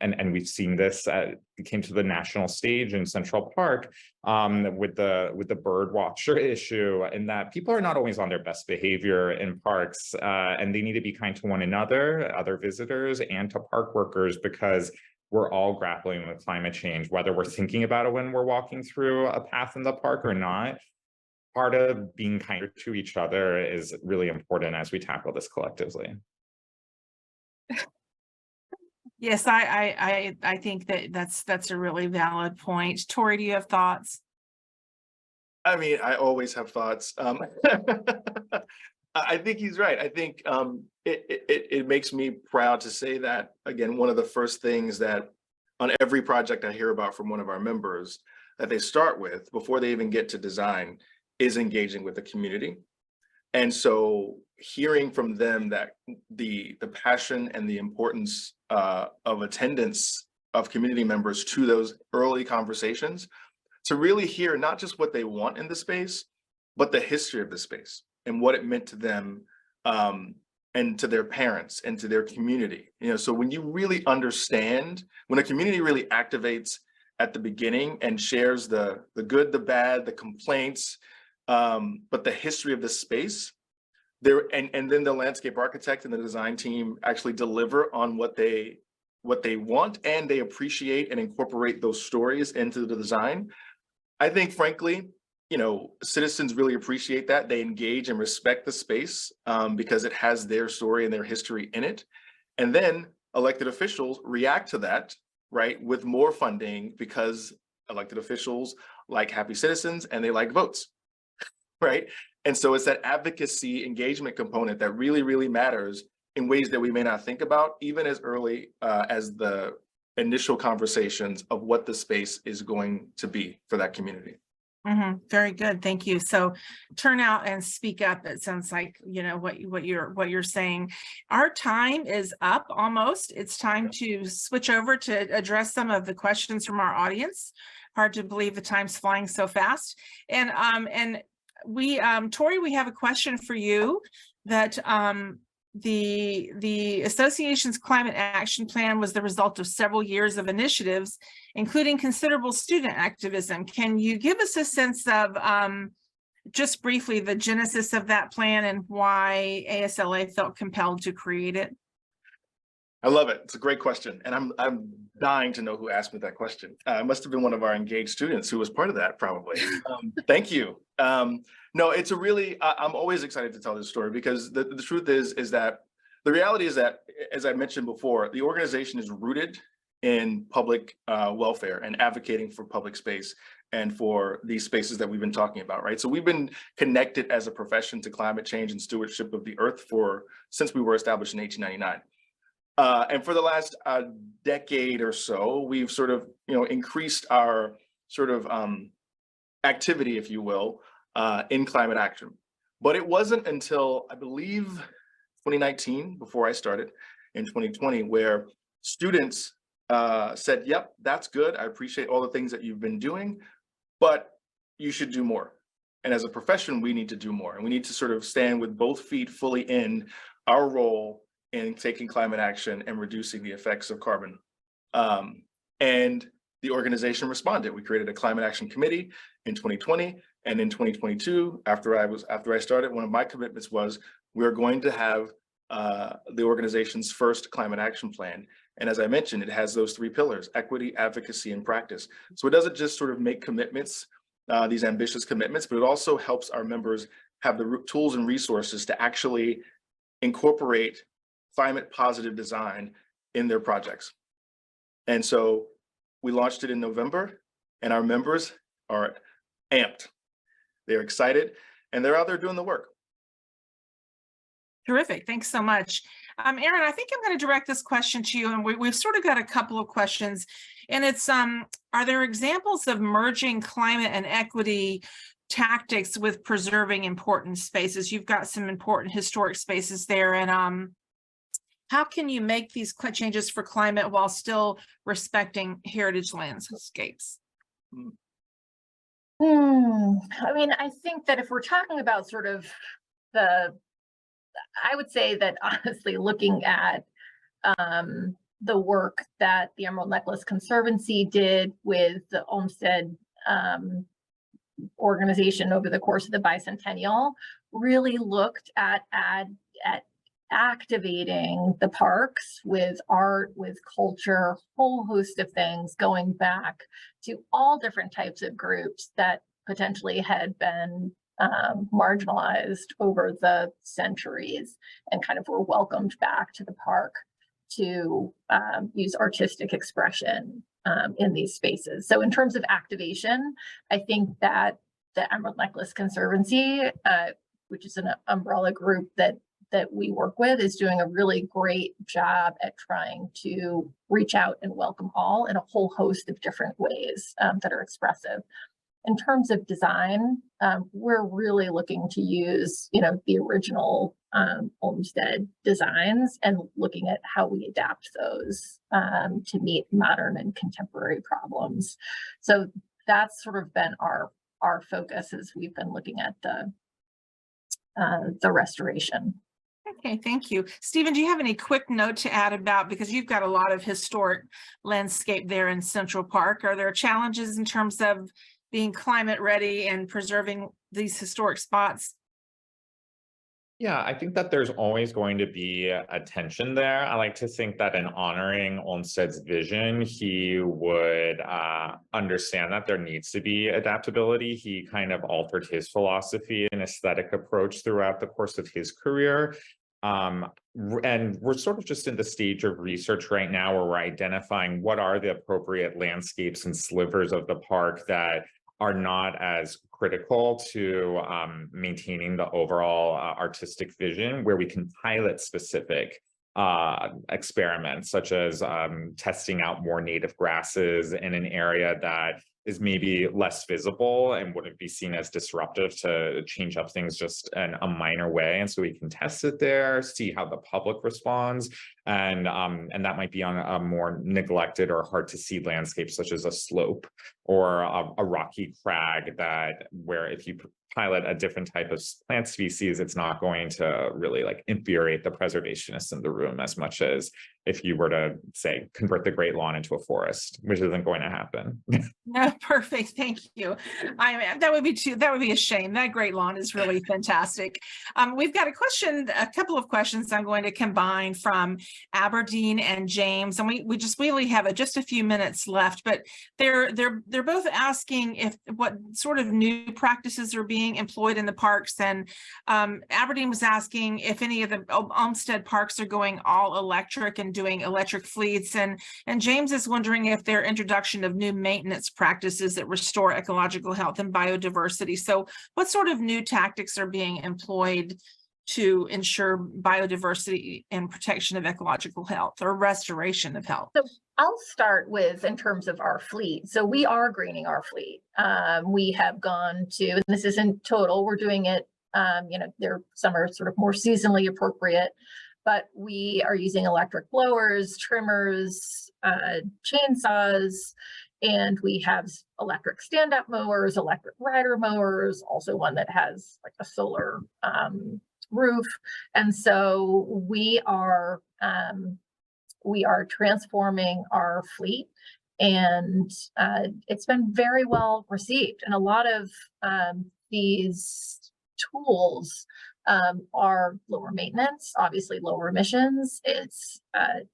and we've seen this, it came to the national stage in Central Park with the bird watcher issue, and that people are not always on their best behavior in parks, and they need to be kind to one another, other visitors, and to park workers, because we're all grappling with climate change, whether we're thinking about it when we're walking through a path in the park or not. Part of being kinder to each other is really important as we tackle this collectively. Yes, I think that's a really valid point. Tori, do you have thoughts? I mean, I always have thoughts. I think he's right. I think it makes me proud to say that, again, one of the first things that on every project I hear about from one of our members that they start with before they even get to design is engaging with the community. And so hearing from them that the passion and the importance of attendance of community members to those early conversations, to really hear not just what they want in the space, but the history of the space and what it meant to them and to their parents and to their community. So when you really understand, when a community really activates at the beginning and shares the good, the bad, the complaints, but the history of the space there, and then the landscape architect and the design team actually deliver on what they want, and they appreciate and incorporate those stories into the design. I think, frankly, citizens really appreciate that. They engage and respect the space because it has their story and their history in it. And then elected officials react to that, right, with more funding because elected officials like happy citizens and they like votes, right? And so it's that advocacy engagement component that really, really matters in ways that we may not think about, even as early as the initial conversations of what the space is going to be for that community. Very good, thank you. So turn out and speak up. It sounds like what you're saying. Our time is up almost. It's time to switch over to address some of the questions from our audience. Hard to believe the time's flying so fast. And we, Tori, we have a question for you that the association's climate action plan was the result of several years of initiatives, including considerable student activism. Can you give us a sense of just briefly the genesis of that plan and why ASLA felt compelled to create it? I love it. It's a great question. And I'm dying to know who asked me that question. It must have been one of our engaged students who was part of that, probably. Thank you. No, it's a really, I'm always excited to tell this story because the truth is that the reality is that, as I mentioned before, the organization is rooted in public welfare and advocating for public space and for these spaces that we've been talking about, right? So we've been connected as a profession to climate change and stewardship of the earth since we were established in 1899. And for the last decade or so, we've sort of, increased our sort of activity, if you will, in climate action. But it wasn't until, I believe, 2019, before I started in 2020, where students said, yep, that's good. I appreciate all the things that you've been doing, but you should do more. And as a profession, we need to do more. And we need to sort of stand with both feet fully in our role in taking climate action and reducing the effects of carbon. And the organization responded. We created a climate action committee in 2020. And in 2022, after I started, one of my commitments was we're going to have the organization's first climate action plan. And as I mentioned, it has those three pillars: equity, advocacy, and practice. So it doesn't just sort of make commitments, these ambitious commitments, but it also helps our members have the tools and resources to actually incorporate climate positive design in their projects. And so we launched it in November, and our members are amped. They're excited, and they're out there doing the work. Terrific, thanks so much. Erin, I think I'm going to direct this question to you, and we've sort of got a couple of questions, and it's, are there examples of merging climate and equity tactics with preserving important spaces? You've got some important historic spaces there, and how can you make these changes for climate while still respecting heritage landscapes? I mean, I think that if we're talking about sort of I would say that honestly, looking at the work that the Emerald Necklace Conservancy did with the Olmsted organization over the course of the bicentennial, really looked at activating the parks with art, with culture, whole host of things, going back to all different types of groups that potentially had been marginalized over the centuries and kind of were welcomed back to the park to use artistic expression in these spaces. So in terms of activation, I think that the Emerald Necklace Conservancy, which is an umbrella group that we work with, is doing a really great job at trying to reach out and welcome all in a whole host of different ways that are expressive. In terms of design, we're really looking to use, the original Olmsted designs and looking at how we adapt those to meet modern and contemporary problems. So that's sort of been our focus as we've been looking at the restoration. Okay, thank you. Stephen, do you have any quick note to add about, because you've got a lot of historic landscape there in Central Park, are there challenges in terms of being climate ready and preserving these historic spots? Yeah, I think that there's always going to be a tension there. I like to think that in honoring Olmsted's vision, he would understand that there needs to be adaptability. He kind of altered his philosophy and aesthetic approach throughout the course of his career. And we're sort of just in the stage of research right now where we're identifying what are the appropriate landscapes and slivers of the park that are not as critical to maintaining the overall artistic vision, where we can pilot specific experiments, such as testing out more native grasses in an area that is maybe less visible and wouldn't be seen as disruptive, to change up things just in a minor way. And so we can test it there, see how the public responds. And that might be on a more neglected or hard to see landscape, such as a slope or a rocky crag, that where if you pilot a different type of plant species, it's not going to really like infuriate the preservationists in the room as much as if you were to say convert the Great Lawn into a forest, which isn't going to happen. No, perfect. Thank you. That would be a shame. That Great Lawn is really fantastic. We've got a couple of questions I'm going to combine from Aberdeen and James, and we just really have just a few minutes left, but they're both asking if what sort of new practices are being employed in the parks. And Aberdeen was asking if any of the Olmsted parks are going all electric and doing electric fleets, and James is wondering if their introduction of new maintenance practices that restore ecological health and biodiversity. So what sort of new tactics are being employed to ensure biodiversity and protection of ecological health or restoration of health? So I'll start with in terms of our fleet. So we are greening our fleet. We have gone to, and this isn't total, we're doing it, some are sort of more seasonally appropriate, but we are using electric blowers, trimmers, chainsaws, and we have electric stand-up mowers, electric rider mowers, also one that has like a solar roof. And so we are transforming our fleet, and it's been very well received. And a lot of these tools are lower maintenance, obviously lower emissions. It's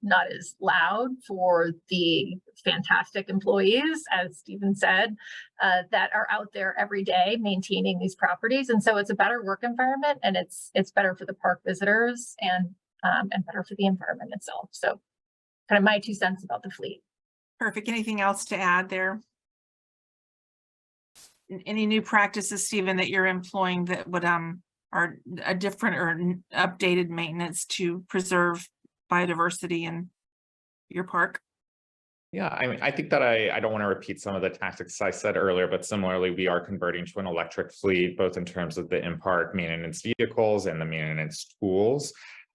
not as loud for the fantastic employees, as Stephen said, that are out there every day maintaining these properties. And so it's a better work environment, and it's better for the park visitors and better for the environment itself. So kind of my 2 cents about the fleet. Perfect. Anything else to add there? Any new practices, Stephen, that you're employing that would are a different or updated maintenance to preserve biodiversity in your park? Yeah, I mean, I think that I don't want to repeat some of the tactics I said earlier, but similarly, we are converting to an electric fleet, both in terms of the in-park maintenance vehicles and the maintenance tools.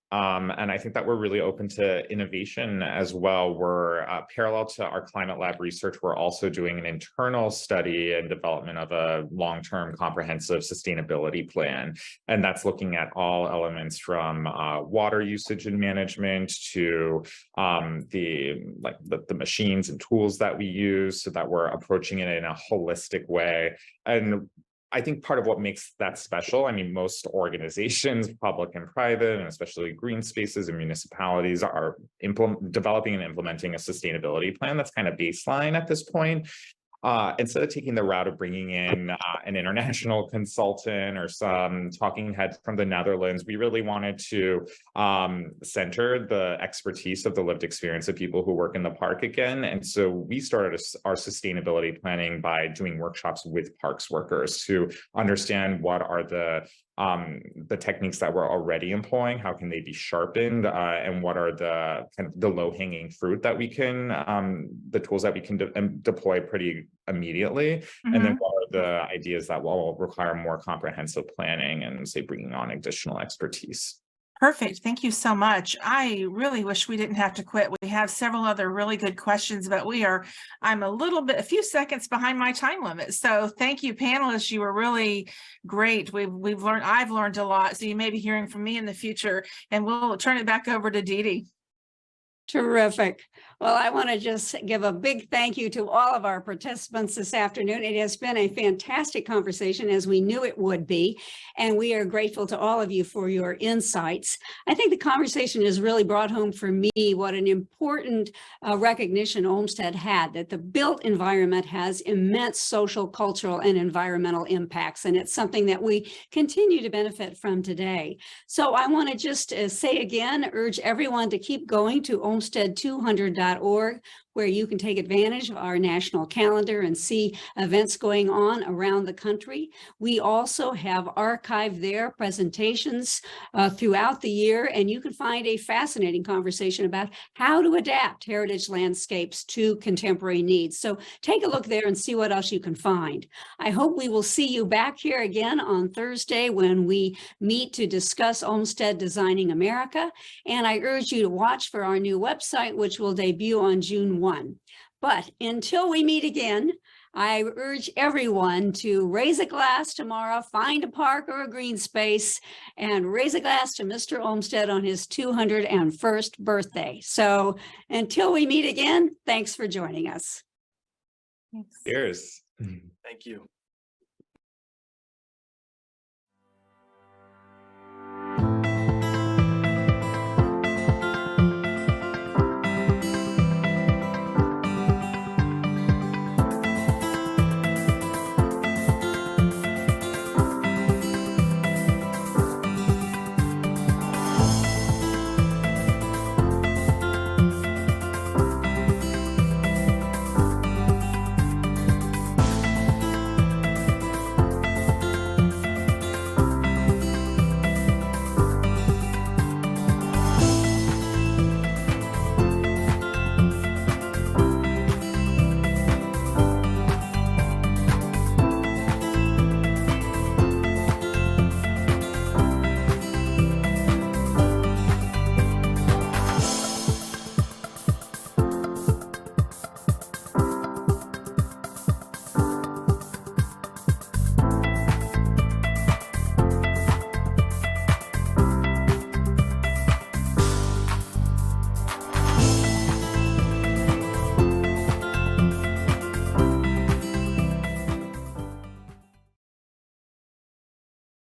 And I think that we're really open to innovation as well. We're parallel to our climate lab research, we're also doing an internal study and development of a long-term comprehensive sustainability plan. And that's looking at all elements from water usage and management to the machines and tools that we use, so that we're approaching it in a holistic way. And I think part of what makes that special, I mean, most organizations, public and private, and especially green spaces and municipalities, are developing and implementing a sustainability plan that's kind of baseline at this point. Instead of taking the route of bringing in an international consultant or some talking head from the Netherlands, we really wanted to center the expertise of the lived experience of people who work in the park again. And so we started our sustainability planning by doing workshops with parks workers to understand what are the techniques that we're already employing, how can they be sharpened, and what are the kind of the low-hanging fruit that we can, the tools that we can deploy pretty immediately, and then what are the ideas that will require more comprehensive planning and, say, bringing on additional expertise. Perfect. Thank you so much. I really wish we didn't have to quit. We have several other really good questions, but I'm a few seconds behind my time limit. So thank you, panelists. You were really great. I've learned a lot. So you may be hearing from me in the future, and we'll turn it back over to Dee Dee. Terrific. Well, I want to just give a big thank you to all of our participants this afternoon. It has been a fantastic conversation, as we knew it would be, and we are grateful to all of you for your insights. I think the conversation has really brought home for me what an important recognition Olmsted had, that the built environment has immense social, cultural, and environmental impacts, and it's something that we continue to benefit from today. So I want to just say again, urge everyone to keep going to olmsted200.org, where you can take advantage of our national calendar and see events going on around the country. We also have archived there presentations throughout the year, and you can find a fascinating conversation about how to adapt heritage landscapes to contemporary needs. So take a look there and see what else you can find. I hope we will see you back here again on Thursday when we meet to discuss Olmsted Designing America. And I urge you to watch for our new website, which will debut on June 1. But until we meet again, I urge everyone to raise a glass tomorrow, find a park or a green space, and raise a glass to Mr. Olmsted on his 201st birthday. So until we meet again, thanks for joining us. Thanks. Cheers. Thank you.